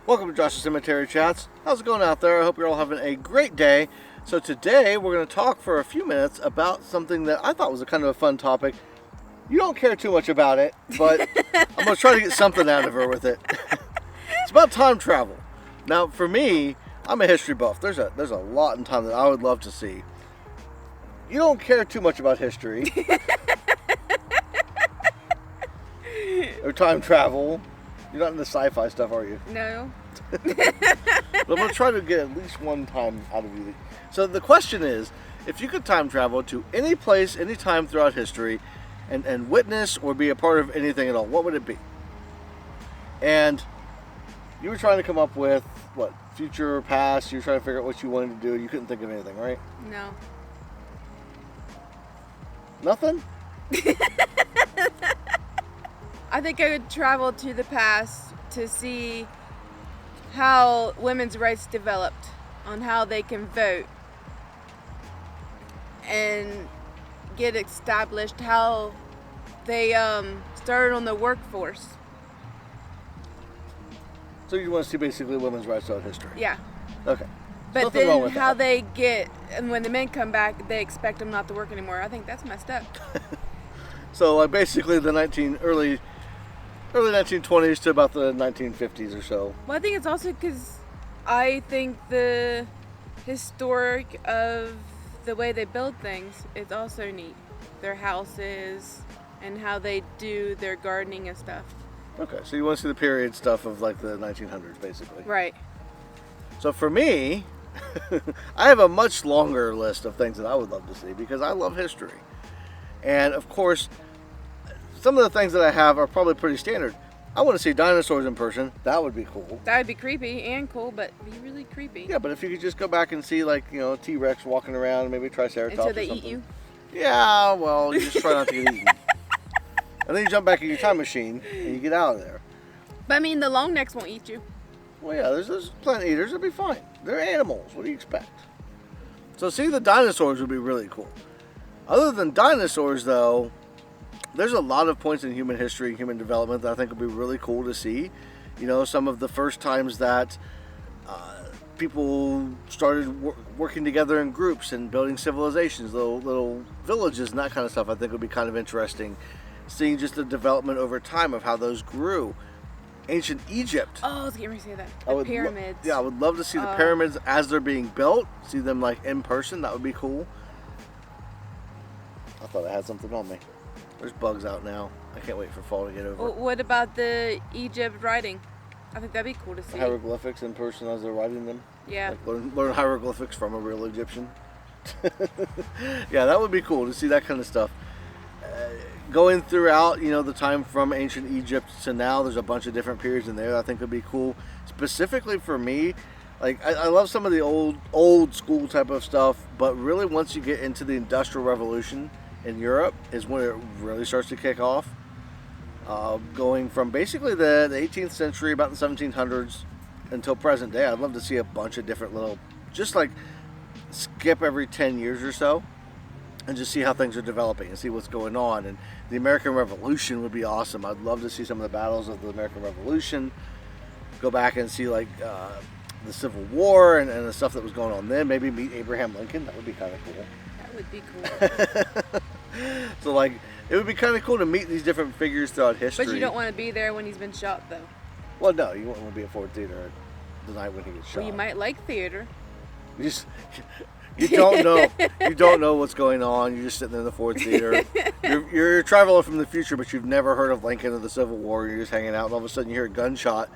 Welcome to Josh's Cemetery Chats. How's it going out there? I hope you're all having a great day. So today we're going to talk for a few minutes about something that I thought was a kind of a fun topic. You don't care too much about it, but I'm going to try to get something out of her with it. It's about time travel. Now for me, I'm a history buff. There's a lot in time that I would love to see. You don't care too much about history. Or time travel. You're not into sci-fi stuff, are you? No. But I'm going to try to get at least one time out of you. So the question is, if you could time travel to any place, any time throughout history, and witness or be a part of anything at all, what would it be? And you were trying to come up with, what, future or past? You were trying to figure out what you wanted to do. You couldn't think of anything, right? No. Nothing? I think I would travel to the past to see how women's rights developed, on how they can vote, and get established how they started on the workforce. So you want to see basically women's rights throughout history? Yeah. Okay. But Nothing wrong then with how that. they get, and when the men come back, they expect them not to work anymore. I think that's messed up. So like basically the early 1920s to about the 1950s or so. Well, I think it's also because I think the historic of the way they build things is also neat. Their houses and how they do their gardening and stuff. Okay, so you want to see the period stuff of like the 1900s basically. Right. So for me, I have a much longer list of things that I would love to see because I love history. And of course, some of the things that I have are probably pretty standard. I want to see dinosaurs in person. That would be cool. That would be creepy and cool, but be really creepy. Yeah, but if you could just go back and see like, you know, a T-Rex walking around and maybe Triceratops Until they or something. eat you. Yeah, well, you just try not to get eaten. And then you jump back in your time machine and you get out of there. But I mean, the long necks won't eat you. Well, yeah, there's plant eaters. It'll be fine. They're animals. What do you expect? So seeing the dinosaurs would be really cool. Other than dinosaurs, though, there's a lot of points in human history and human development that I think would be really cool to see. You know, some of the first times that people started working together in groups and building civilizations, little villages and that kind of stuff, I think would be kind of interesting. Seeing just the development over time of how those grew. Ancient Egypt. Oh, I was getting ready to say that. The pyramids. I would love to see the pyramids as they're being built. See them like in person. That would be cool. I thought I had something on me. There's bugs out now. I can't wait for fall to get over. Well, what about the Egypt writing? I think that'd be cool to see. Hieroglyphics in person as they're writing them. Yeah. Like learn hieroglyphics from a real Egyptian. Yeah, that would be cool to see that kind of stuff. Going throughout, you know, the time from ancient Egypt to now, there's a bunch of different periods in there that I think would be cool. Specifically for me, like I love some of the old school type of stuff, but really once you get into the Industrial Revolution in Europe is when it really starts to kick off. Going from basically the 18th century, about the 1700s, until present day, I'd love to see a bunch of different little, just like skip every 10 years or so, and just see how things are developing and see what's going on. And the American Revolution would be awesome. I'd love to see some of the battles of the American Revolution, go back and see like the Civil War and the stuff that was going on then. Maybe meet Abraham Lincoln. That would be kind of cool. That would be cool. So like, it would be kind of cool to meet these different figures throughout history. But you don't want to be there when he's been shot, though. Well, no, you won't want to be at Ford Theater the night when he gets shot. Well, you might like theater. You don't know. You don't know what's going on. You're just sitting in the Ford Theater. You're a traveler from the future, but you've never heard of Lincoln or the Civil War. You're just hanging out, and all of a sudden you hear a gunshot,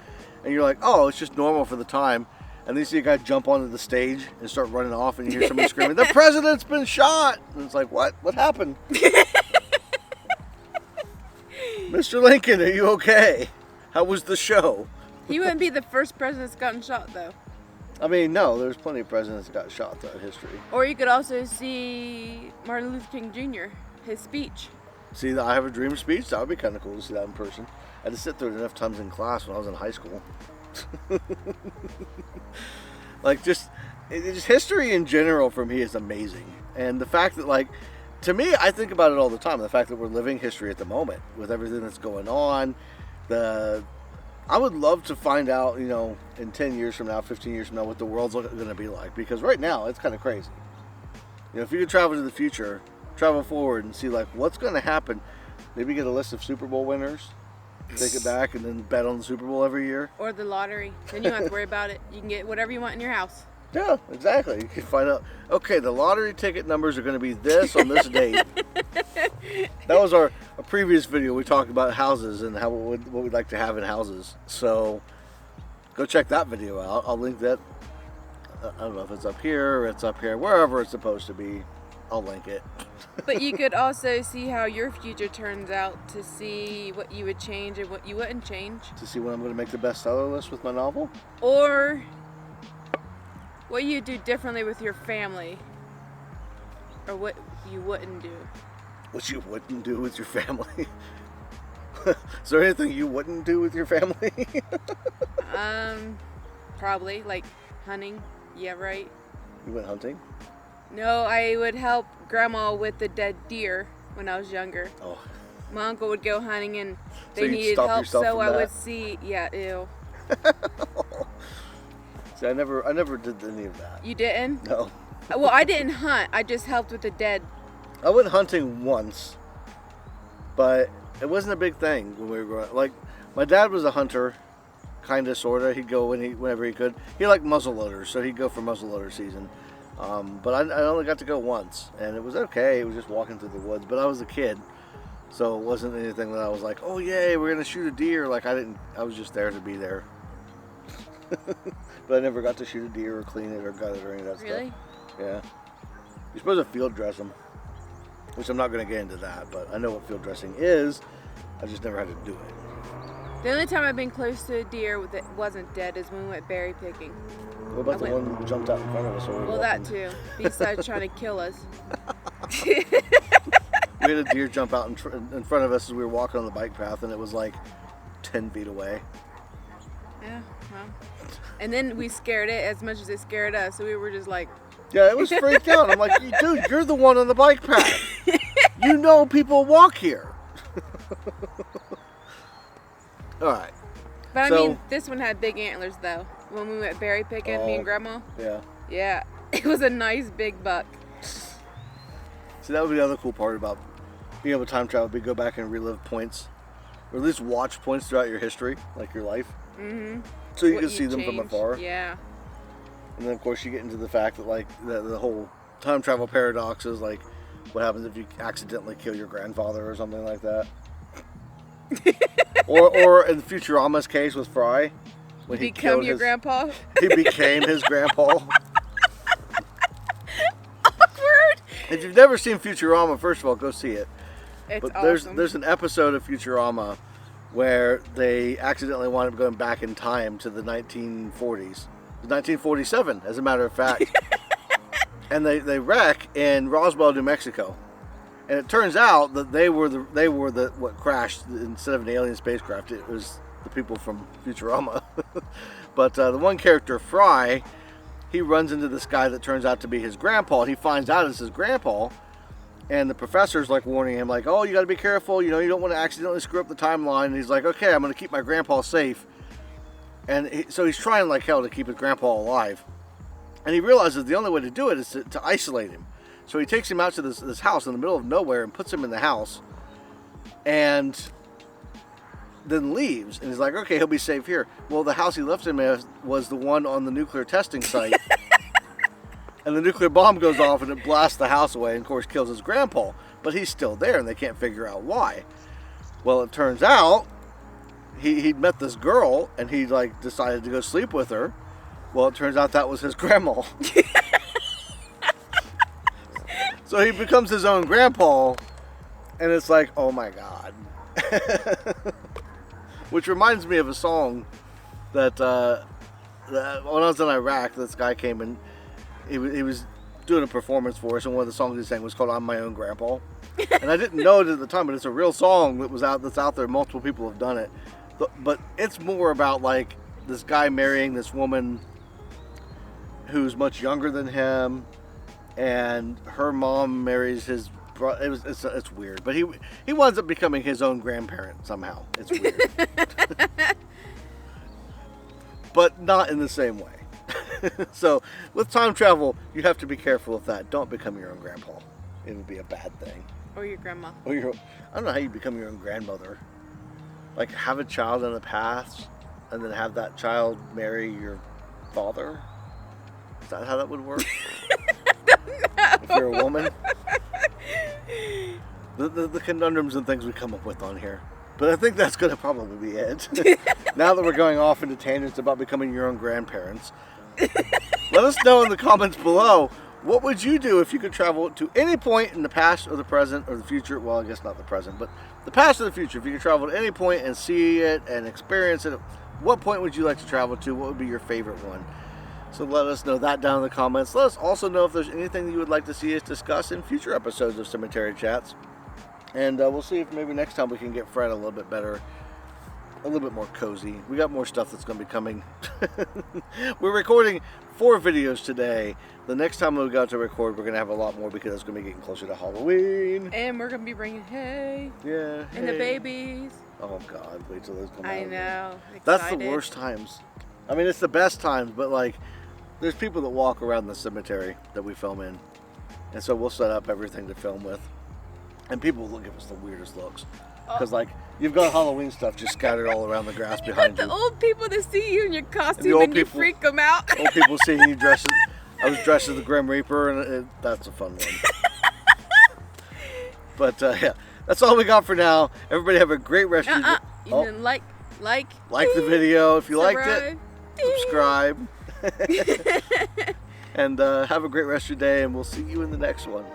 and you're like, "Oh, it's just normal for the time." And then you see a guy jump onto the stage and start running off, and you hear somebody screaming, "The president's been shot!" And it's like, "What? What happened?" Mr. Lincoln, are you okay? How was the show? He wouldn't be the first president that's gotten shot, though. I mean, no, there's plenty of presidents that got shot throughout history. Or you could also see Martin Luther King Jr., his speech. See the I Have a Dream speech? That would be kind of cool to see that in person. I had to sit through it enough times in class when I was in high school. Like, just history in general for me is amazing. And the fact that, like, to me, I think about it all the time. The fact that we're living history at the moment with everything that's going on, the I would love to find out, in 10 years from now, 15 years from now, what the world's going to be like. Because right now, it's kind of crazy. If you could travel to the future, travel forward and see, like, what's going to happen. Maybe get a list of Super Bowl winners, take it back, and then bet on the Super Bowl every year. Or the lottery. Then you don't have to worry about it. You can get whatever you want in your house. Yeah, exactly. You can find out, okay, the lottery ticket numbers are going to be this on this date. That was a previous video. We talked about houses and what we'd like to have in houses. So go check that video out. I'll link that. I don't know if it's up here or it's up here. Wherever it's supposed to be, I'll link it. But you could also see how your future turns out to see what you would change and what you wouldn't change. To see when I'm going to make the bestseller list with my novel? Or what you do differently with your family. Or what you wouldn't do. What you wouldn't do with your family? Is there anything you wouldn't do with your family? Probably. Like hunting. Yeah, right? You went hunting? No, I would help Grandma with the dead deer when I was younger. Oh. My uncle would go hunting and So they you'd needed stop help, yourself so from I that? would see. Yeah, ew. See, I never did any of that. You didn't? No. Well, I didn't hunt. I just helped with the dead. I went hunting once, but it wasn't a big thing when we were growing up. Like, my dad was a hunter, kind of, sort of. He'd go whenever he could. He liked muzzleloaders, so he'd go for muzzleloader season. But I only got to go once, and it was okay. It was just walking through the woods, but I was a kid, so it wasn't anything that I was like, oh, yay, we're going to shoot a deer. Like, I was just there to be there. But I never got to shoot a deer or clean it or gut it or any of that Really? stuff. Yeah. You're supposed to field dress them, which I'm not going to get into that, but I know what field dressing is. I just never had to do it. The only time I've been close to a deer that wasn't dead is when we went berry picking. What about the one who jumped out in front of us? Well, that too. Besides trying to kill us. We had a deer jump out in front of us as we were walking on the bike path, and it was like 10 feet away. Yeah, well. And then we scared it as much as it scared us, so we were just like... Yeah, it was freaked out. I'm like, dude, you're the one on the bike path. You know people walk here. All right. But I mean, this one had big antlers, though. When we went berry picking, me and Grandma. Yeah. Yeah, it was a nice big buck. See, that would be the other cool part about being able to time travel. Be go back and relive points, or at least watch points throughout your history, like your life. Mm-hmm. So you can see them from afar. Yeah. And then, of course, you get into the fact that, like, the whole time travel paradox is, like, what happens if you accidentally kill your grandfather or something like that. or in Futurama's case with Fry, when he become your grandpa. He became his grandpa. Awkward. If you've never seen Futurama, first of all, go see it. It's but awesome. there's an episode of Futurama where they accidentally wind up going back in time to the 1940s. 1947, as a matter of fact. And they wreck in Roswell, New Mexico. And it turns out that they were the what crashed instead of an alien spacecraft. It was the people from Futurama. But the one character, Fry, he runs into this guy that turns out to be his grandpa. And he finds out it's his grandpa. And the professor's like warning him, like, oh, you got to be careful. You don't want to accidentally screw up the timeline. And he's like, okay, I'm going to keep my grandpa safe. And so he's trying like hell to keep his grandpa alive. And he realizes the only way to do it is to isolate him. So he takes him out to this house in the middle of nowhere and puts him in the house. And then leaves. And he's like, okay, he'll be safe here. Well, the house he left him in was the one on the nuclear testing site. And the nuclear bomb goes off and it blasts the house away and, of course, kills his grandpa. But he's still there and they can't figure out why. Well, it turns out he'd met this girl and he like decided to go sleep with her. Well, it turns out that was his grandma. So he becomes his own grandpa and it's like, oh my God. Which reminds me of a song that when I was in Iraq, this guy came and he was doing a performance for us, and one of the songs he sang was called "I'm My Own Grandpa." And I didn't know it at the time, but it's a real song that's out there. Multiple people have done it, but it's more about like this guy marrying this woman who's much younger than him, and her mom marries his brother. It's weird, but he winds up becoming his own grandparent somehow. It's weird. but not in the same way. So with time travel, you have to be careful with that. Don't become your own grandpa. It would be a bad thing. Or your grandma. Or I don't know how you become your own grandmother. Like have a child in the past and then have that child marry your father? Is that how that would work? If you're a woman? The conundrums and things we come up with on here. But I think that's going to probably be it. Now that we're going off into tangents about becoming your own grandparents, let us know in the comments below, what would you do if you could travel to any point in the past or the present or the future? Well, I guess not the present, but the past or the future. If you could travel to any point and see it and experience it, what point would you like to travel to? What would be your favorite one? So let us know that down in the comments. Let us also know if there's anything that you would like to see us discuss in future episodes of Cemetery Chats. And we'll see if maybe next time we can get Fred a little bit better, a little bit more cozy. We got more stuff that's going to be coming. We're recording 4 videos today. The next time we go to record, we're going to have a lot more because it's going to be getting closer to Halloween. And we're going to be bringing hay. Yeah. And the babies. Oh, God. Wait till those come out. I know. That's the worst times. I mean, it's the best times, but like, there's people that walk around the cemetery that we film in. And so we'll set up everything to film with. And people will give us the weirdest looks. Because, like, you've got Halloween stuff just scattered all around the grass behind you. The old people that see you in your costume and you freak them out. Old people seeing you dressed as... I was dressed as the Grim Reaper, and that's a fun one. But, yeah, that's all we got for now. Everybody have a great rest of your day. You didn't like the video. If you liked it, subscribe. And have a great rest of your day, and we'll see you in the next one.